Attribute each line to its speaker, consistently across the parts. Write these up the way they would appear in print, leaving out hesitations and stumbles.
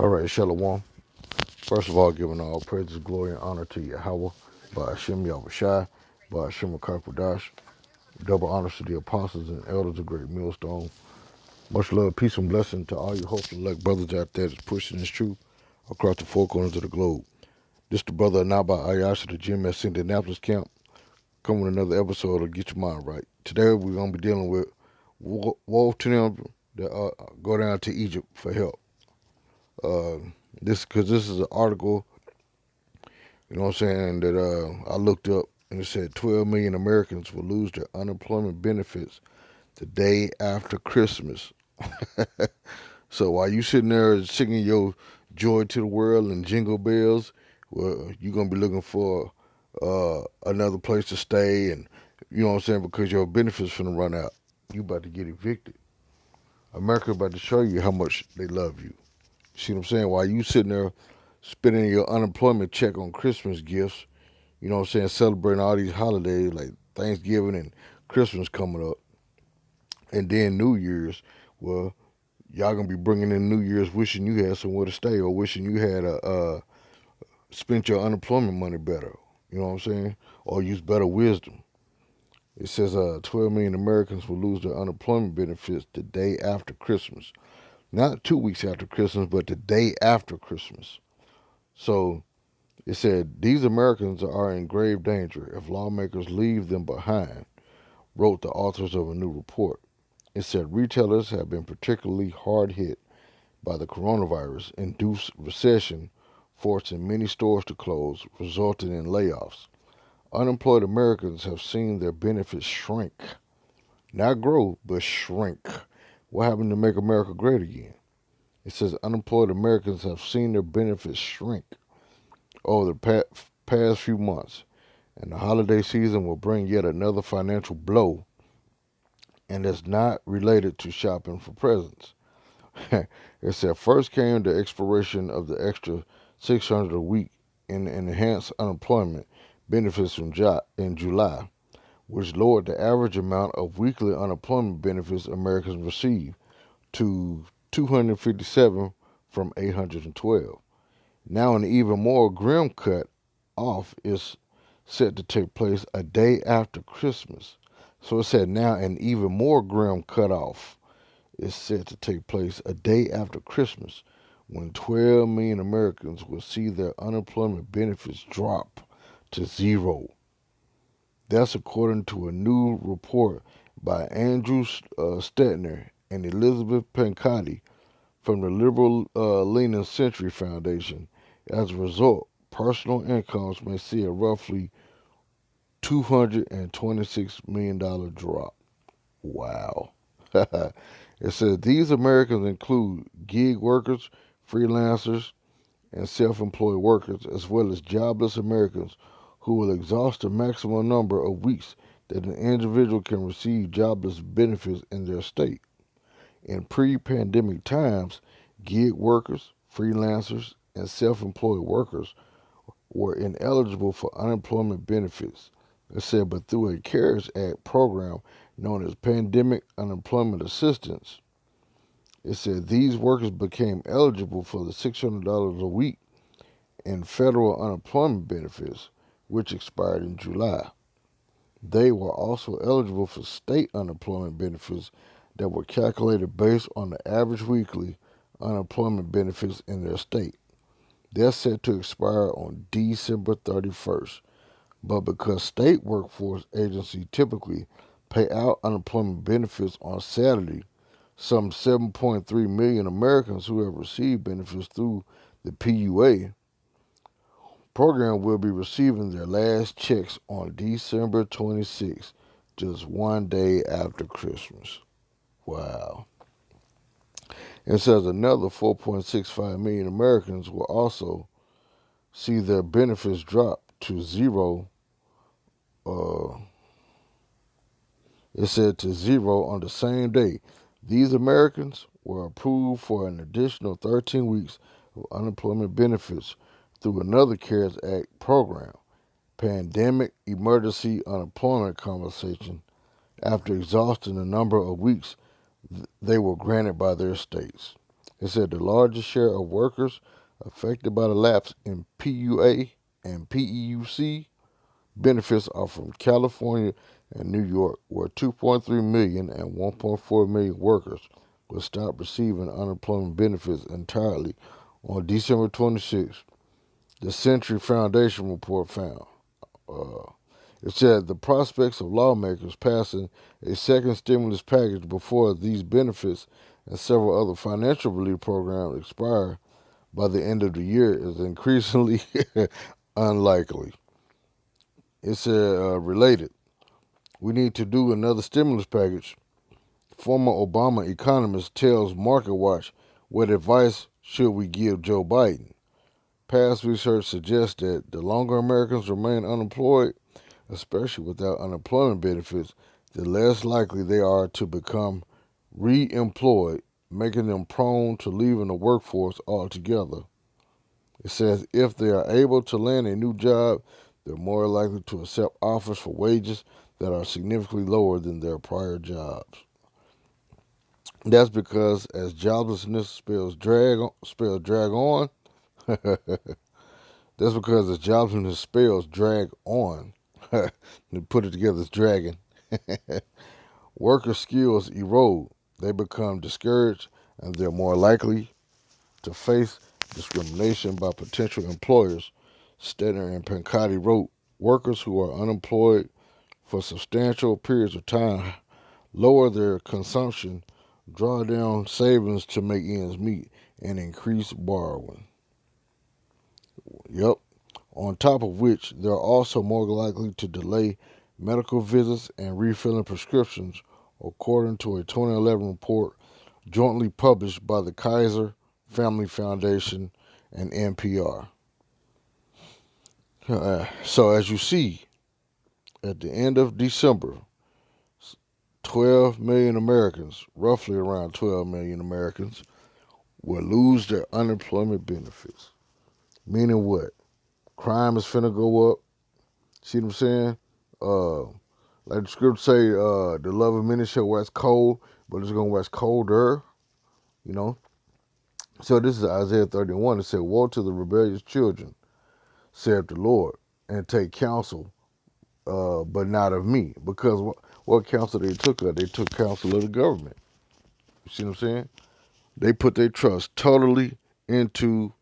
Speaker 1: All right, Shalom. First of all, giving all praises, glory, and honor to YAHAWAH, by Hashem YAHAWASHI, by Hashem Dash. Double honors to the apostles and elders of Great Millstone. Much love, peace, and blessing to all you hopeful elect brothers out there that's pushing this truth across the four corners of the globe. This the brother Anaba Ayash of the Gym at Indianapolis camp, coming with another episode of Get Your Mind Right. Today we're going to be dealing with woe to them that go down to Egypt for help. This is an article, you know what I'm saying, that I looked up, and it said 12 million Americans will lose their unemployment benefits the day after Christmas. So while you sitting there singing your joy to the world and jingle bells, well, you're going to be looking for another place to stay, and you know what I'm saying, because your benefits finna run out. You about to get evicted. America about to show you how much they love you. See what I'm saying? While you sitting there spending your unemployment check on Christmas gifts, you know what I'm saying, celebrating all these holidays like Thanksgiving and Christmas coming up, and then New Year's, well, y'all gonna be bringing in New Year's wishing you had somewhere to stay or wishing you had spent your unemployment money better. You know what I'm saying? Or use better wisdom. It says 12 million Americans will lose their unemployment benefits the day after Christmas. Not 2 weeks after Christmas, but the day after Christmas. So it said these Americans are in grave danger if lawmakers leave them behind, wrote the authors of a new report. It said retailers have been particularly hard hit by the coronavirus-induced recession, forcing many stores to close, resulting in layoffs. Unemployed Americans have seen their benefits shrink. Not grow, but shrink. What happened to make America great again? It says unemployed Americans have seen their benefits shrink over the past few months, and the holiday season will bring yet another financial blow, and it's not related to shopping for presents. It said first came the expiration of the extra $600 a week in enhanced unemployment benefits in July, which lowered the average amount of weekly unemployment benefits Americans receive to $257 from $812. Now an even more grim cut off is set to take place a day after Christmas. So it said now an even more grim cutoff is set to take place a day after Christmas, when 12 million Americans will see their unemployment benefits drop to zero. That's according to a new report by Andrew Stetner and Elizabeth Pencotti from the liberal-leaning Century Foundation. As a result, personal incomes may see a roughly $226 million drop. Wow. It says these Americans include gig workers, freelancers, and self-employed workers, as well as jobless Americans who will exhaust the maximum number of weeks that an individual can receive jobless benefits in their state. In pre-pandemic times, gig workers, freelancers, and self-employed workers were ineligible for unemployment benefits. It said, but through a CARES Act program known as Pandemic Unemployment Assistance, it said these workers became eligible for the $600 a week in federal unemployment benefits, which expired in July. They were also eligible for state unemployment benefits that were calculated based on the average weekly unemployment benefits in their state. They're set to expire on December 31st. But because state workforce agencies typically pay out unemployment benefits on Saturday, some 7.3 million Americans who have received benefits through the PUA program will be receiving their last checks on December 26th, just one day after Christmas. Wow. It says another 4.65 million Americans will also see their benefits drop to zero. It said to zero on the same day. These Americans were approved for an additional 13 weeks of unemployment benefits through another CARES Act program, Pandemic Emergency Unemployment Compensation, after exhausting the number of weeks they were granted by their states. It said the largest share of workers affected by the lapse in PUA and PEUC benefits are from California and New York, where 2.3 million and 1.4 million workers will stop receiving unemployment benefits entirely on December 26th, the Century Foundation report found. Uh, it said the prospects of lawmakers passing a second stimulus package before these benefits and several other financial relief programs expire by the end of the year is increasingly unlikely. It said, related, we need to do another stimulus package. Former Obama economist tells MarketWatch, what advice should we give Joe Biden? Past research suggests that the longer Americans remain unemployed, especially without unemployment benefits, the less likely they are to become re-employed, making them prone to leaving the workforce altogether. It says if they are able to land a new job, they're more likely to accept offers for wages that are significantly lower than their prior jobs. That's because as joblessness drag on, that's because as joblessness spells drag on, to put it together, it's dragging. Worker skills erode. They become discouraged and they're more likely to face discrimination by potential employers. Stetter and Pancotti wrote, workers who are unemployed for substantial periods of time lower their consumption, draw down savings to make ends meet, and increase borrowing. Yep. On top of which, they're also more likely to delay medical visits and refilling prescriptions, according to a 2011 report jointly published by the Kaiser Family Foundation and NPR. So as you see, at the end of December, 12 million Americans, roughly around 12 million Americans, will lose their unemployment benefits. Meaning what? Crime is finna go up. See what I'm saying? Uh, like the script say, the love of many shall wax cold, but it's gonna wax colder. You know. So this is Isaiah 31. It said, "Woe to the rebellious children, saith the Lord, and take counsel, but not of me." Because what counsel they took of? They took counsel of the government. You see what I'm saying? They put their trust totally into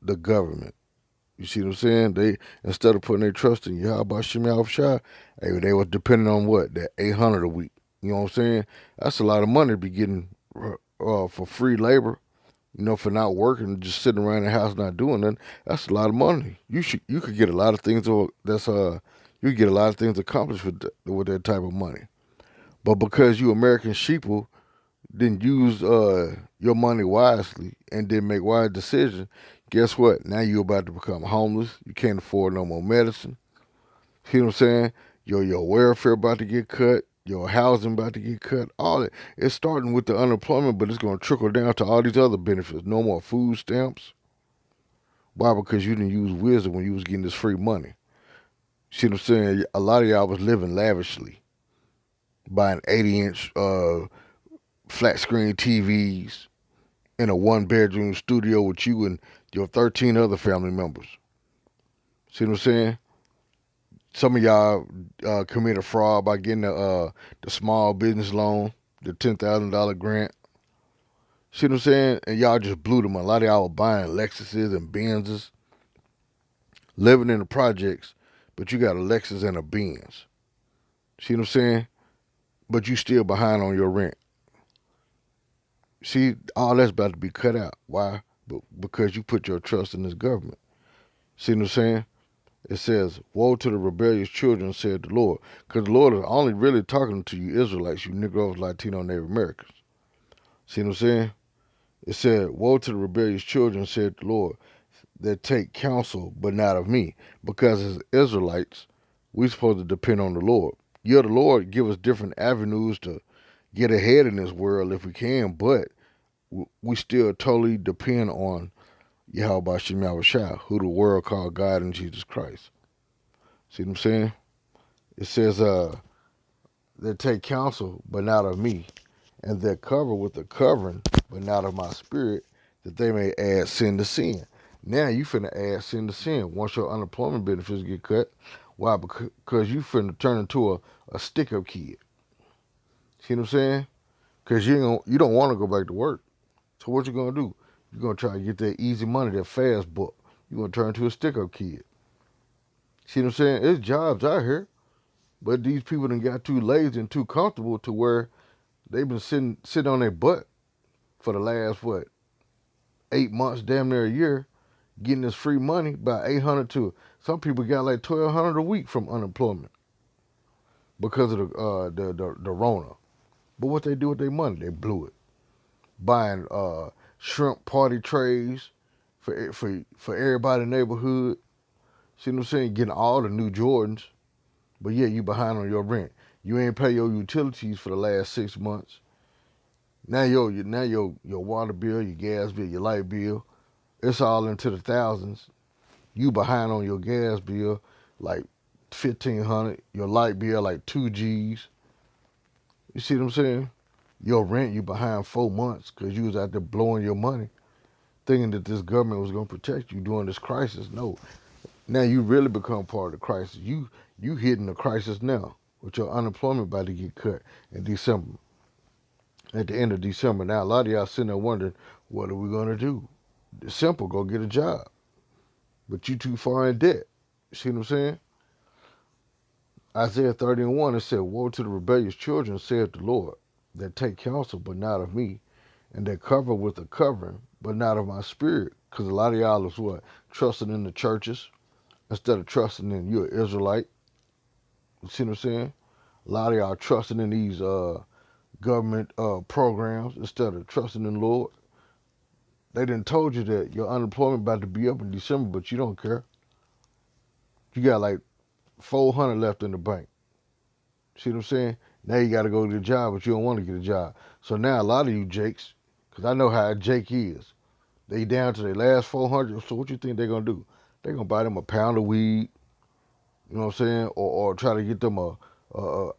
Speaker 1: the government. You see what I'm saying? They instead of putting their trust in YAHAWASHI, they was depending on what? That 800 a week. You know what I'm saying? That's a lot of money to be getting for free labor. You know, for not working, just sitting around the house not doing nothing. That's a lot of money. You could get a lot of things. You could get a lot of things accomplished with that type of money. But because you American sheeple didn't use your money wisely and didn't make wise decisions, guess what? Now you're about to become homeless. You can't afford no more medicine. See what I'm saying? Your welfare about to get cut. Your housing about to get cut. All that. It's starting with the unemployment, but it's going to trickle down to all these other benefits. No more food stamps. Why? Because you didn't use wisdom when you was getting this free money. See what I'm saying? A lot of y'all was living lavishly, buying 80-inch flat screen TVs in a one-bedroom studio with you and your 13 other family members. See what I'm saying? Some of y'all committed fraud by getting the small business loan, the $10,000 grant. See what I'm saying? And y'all just blew the money. A lot of y'all were buying Lexuses and Benzes, living in the projects, but you got a Lexus and a Benz. See what I'm saying? But you still behind on your rent. See, all that's about to be cut out. Why? Because you put your trust in this government. See what I'm saying? It says, "Woe to the rebellious children," said the Lord. Because the Lord is only really talking to you Israelites, you Negroes, Latino, Native Americans. See what I'm saying? It said, "Woe to the rebellious children," said the Lord, "that take counsel, but not of me." Because as Israelites, we're supposed to depend on the Lord. Yeah, the Lord give us different avenues to get ahead in this world if we can, but we still totally depend on YAHAWASHI, who the world called God and Jesus Christ. See what I'm saying? It says, they take counsel, but not of me, and they're covered with the covering, but not of my spirit, that they may add sin to sin. Now you finna add sin to sin once your unemployment benefits get cut. Why? Because you finna turn into a stick-up kid. See what I'm saying? Because you don't want to go back to work. So what you gonna do? You're gonna try to get that easy money, that fast buck. You're gonna turn into a stick-up kid. See what I'm saying? There's jobs out here, but these people done got too lazy and too comfortable to where they've been sitting on their butt for the last 8 months, damn near a year, getting this free money by 800 to some people got like 1,200 a week from unemployment because of the Rona. But what they do with their money? They blew it buying shrimp party trays for everybody in the neighborhood. See what I'm saying? Getting all the new Jordans, but yeah, you behind on your rent. You ain't pay your utilities for the last 6 months. Now your water bill, your gas bill, your light bill, it's all into the thousands. You behind on your gas bill like 1,500, your light bill like 2 G's. You see what I'm saying? Your rent, you behind 4 months because you was out there blowing your money, thinking that this government was gonna protect you during this crisis. No, now you really become part of the crisis. You hitting the crisis now with your unemployment about to get cut in December. At the end of December, now a lot of y'all sitting there wondering, what are we gonna do? It's simple, go get a job. But you too far in debt. You see what I'm saying? Isaiah 30:1, it said, woe to the rebellious children, saith the Lord, that take counsel, but not of me, and that cover with a covering, but not of my spirit. Because a lot of y'all is what? Trusting in the churches instead of trusting in you're an Israelite. You see what I'm saying? A lot of y'all trusting in these government programs instead of trusting in the Lord. They done told you that your unemployment about to be up in December, but you don't care. You got like 400 left in the bank. See what I'm saying? Now you got to go get a job, but you don't want to get a job. So now a lot of you Jakes, because I know how a Jake is, they down to their last 400. So what you think they're going to do? They're going to buy them a pound of weed, you know what I'm saying? Or try to get them a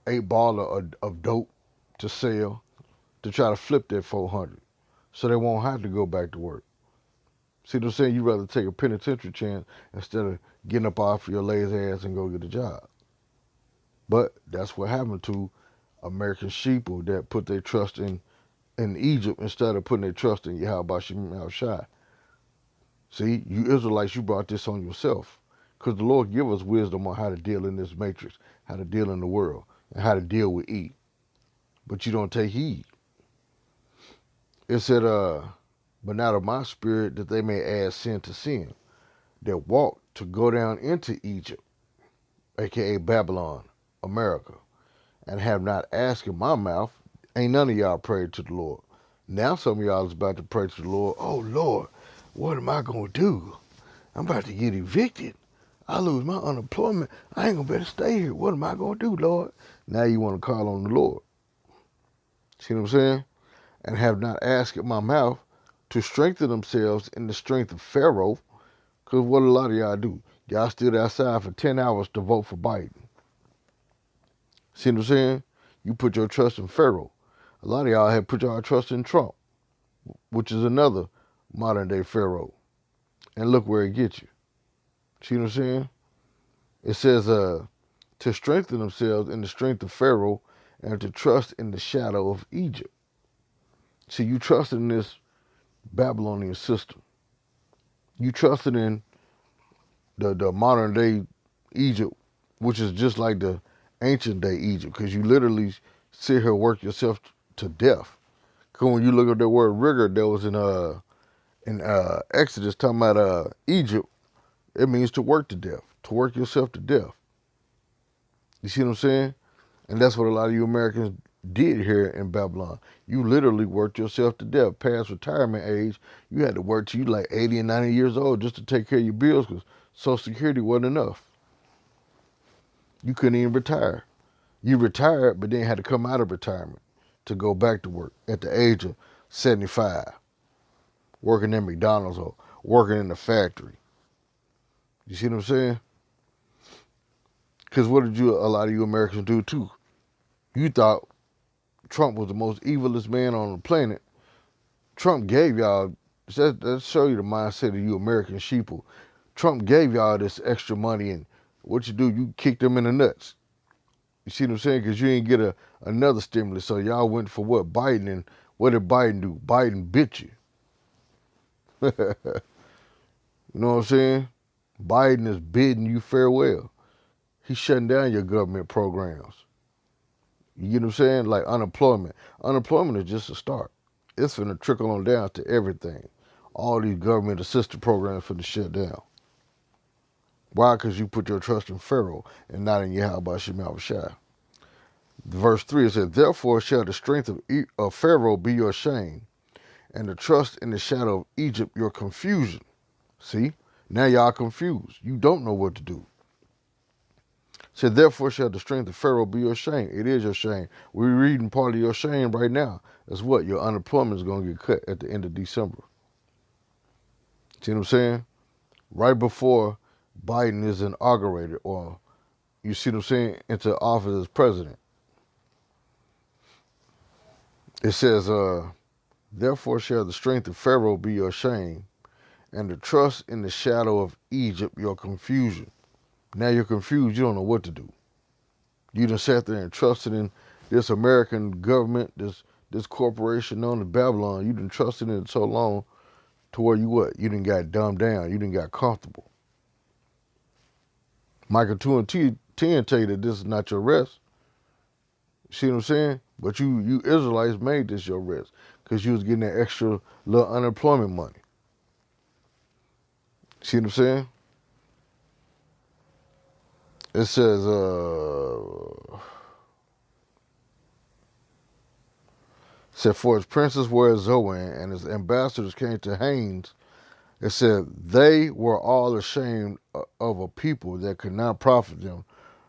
Speaker 1: 8 ball of dope to sell to try to flip that 400 so they won't have to go back to work. See what I'm saying? You'd rather take a penitentiary chance instead of getting up off your lazy ass and go get a job. But that's what happened to American sheeple that put their trust in Egypt instead of putting their trust in YAHAWASHI. See, you Israelites, you brought this on yourself. Because the Lord give us wisdom on how to deal in this matrix, how to deal in the world, and how to deal with E. But you don't take heed. It said, but not of my spirit that they may add sin to sin, that walk to go down into Egypt, aka Babylon, America, and have not asked in my mouth. Ain't none of y'all prayed to the Lord. Now some of y'all is about to pray to the Lord. Oh Lord, what am I gonna do? I'm about to get evicted. I lose my unemployment. I ain't gonna better stay here. What am I gonna do, Lord? Now you want to call on the Lord. See what I'm saying? And have not asked at my mouth to strengthen themselves in the strength of Pharaoh. Because what a lot of y'all do, y'all stood outside for 10 hours to vote for Biden. See what I'm saying? You put your trust in Pharaoh. A lot of y'all have put your trust in Trump, which is another modern day Pharaoh. And look where it gets you. See what I'm saying? It says to strengthen themselves in the strength of Pharaoh and to trust in the shadow of Egypt. See, you trusted in this Babylonian system. You trusted in the modern day Egypt, which is just like the ancient day Egypt, because you literally sit here and work yourself to death. Because when you look at the word rigor that was in Exodus talking about Egypt, it means to work to death, to work yourself to death. You see what I'm saying? And that's what a lot of you Americans did here in Babylon. You literally worked yourself to death. Past retirement age, you had to work till you like 80 and 90 years old just to take care of your bills because Social Security wasn't enough. You couldn't even retire. You retired, but then had to come out of retirement to go back to work at the age of 75, working in McDonald's or working in the factory. You see what I'm saying? Because what did a lot of you Americans do too? You thought Trump was the most evilest man on the planet. Trump gave y'all That show you the mindset of you American sheeple. Trump gave y'all this extra money, and what you do, you kick them in the nuts. You see what I'm saying? Because you didn't get another stimulus, so y'all went for what? Biden, and what did Biden do? Biden bit you. You know what I'm saying? Biden is bidding you farewell. He's shutting down your government programs. You get what I'm saying? Like unemployment. Unemployment is just a start. It's going to trickle on down to everything. All these government assistance programs for the shut down. Why? Because you put your trust in Pharaoh and not in YAHAWASHI. Verse 3, it says, therefore shall the strength of Pharaoh be your shame, and the trust in the shadow of Egypt your confusion. See? Now y'all confused. You don't know what to do. It said, therefore shall the strength of Pharaoh be your shame. It is your shame. We're reading part of your shame right now. That's what? Your unemployment is going to get cut at the end of December. See what I'm saying? Right before Biden is inaugurated, or you see what I'm saying, into office as president. It says, therefore shall the strength of Pharaoh be your shame, and the trust in the shadow of Egypt your confusion. Now you're confused. You don't know what to do. You done sat there and trusted in this American government, this corporation known as Babylon. You done trusted in it so long to where you what? You done got dumbed down. You done got comfortable. Micah 2 and 10 tell you that this is not your rest. See what I'm saying? But you Israelites made this your rest because you was getting that extra little unemployment money. See what I'm saying? It says, for his princes were at Zoan, and his ambassadors came to Hanes. It said, they were all ashamed of a people that could not profit them,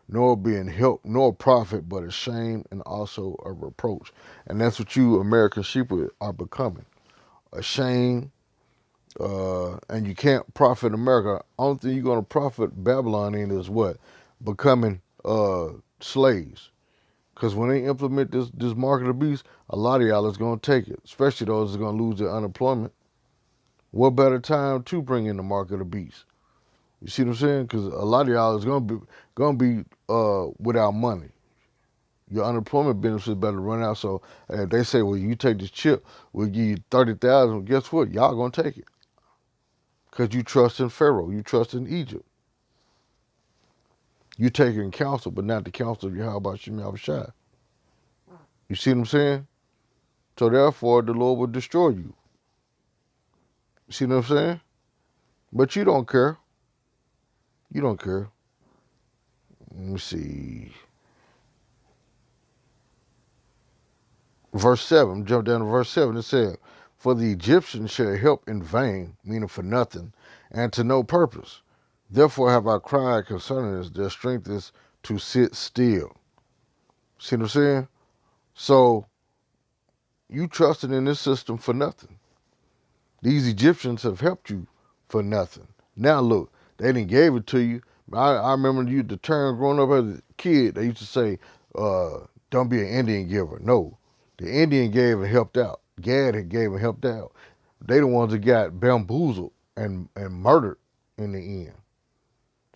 Speaker 1: nor being help, nor profit, but a shame and also a reproach. And that's what you American sheep are becoming. A shame, and you can't profit America. Only thing you're going to profit Babylon in is what? Becoming slaves. Because when they implement this mark of the beast, a lot of y'all is going to take it, especially those that are going to lose their unemployment. What better time to bring in the mark of the beast? You see what I'm saying? Because a lot of y'all is going to be without money. Your unemployment benefits better run out. So if they say, well, you take this chip, we'll give you 30,000. Well, guess what? Y'all going to take it. Because you trust in Pharaoh. You trust in Egypt. You taking counsel, but not the counsel of YAHAWASHI. You see what I'm saying? So therefore, the Lord will destroy you. You see what I'm saying? But you don't care. You don't care. Let me see. Verse 7, jump down to verse 7. It said, for the Egyptians shall help in vain, meaning for nothing, and to no purpose. Therefore have I cried concerning this, their strength is to sit still. See what I'm saying? So you trusted in this system for nothing. These Egyptians have helped you for nothing. Now look, they didn't gave it to you. I remember the term growing up as a kid, they used to say, don't be an Indian giver. No, the Indian gave and helped out. Gad had gave and helped out. They the ones that got bamboozled and murdered in the end.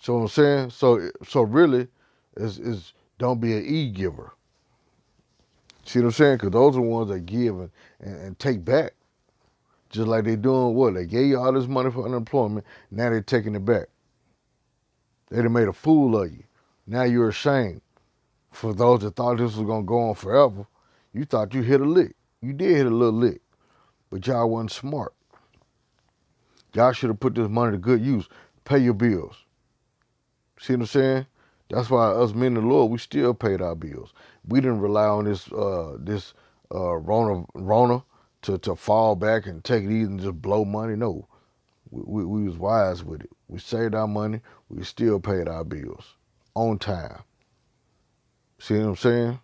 Speaker 1: So what I'm saying? So really, is don't be an e-giver. See what I'm saying? Because those are the ones that give and take back. Just like they doing what? They gave you all this money for unemployment. Now they're taking it back. They done made a fool of you. Now you're ashamed. For those that thought this was going to go on forever, you thought you hit a lick. You did hit a little lick. But y'all wasn't smart. Y'all should have put this money to good use. Pay your bills. See what I'm saying? That's why us men of the Lord, we still paid our bills. We didn't rely on this Rona to fall back and take it easy and just blow money. No, we was wise with it. We saved our money. We still paid our bills on time. See what I'm saying?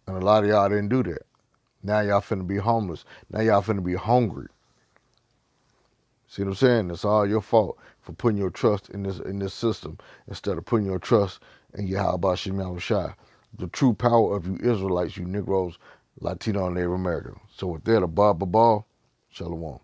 Speaker 1: And a lot of y'all didn't do that. Now y'all finna be homeless. Now y'all finna be hungry. See what I'm saying? It's all your fault for putting your trust in this system instead of putting your trust in YAHAWASHI, the true power of you Israelites, you Negroes, Latino, and Native American. So with that, a ball, shalom.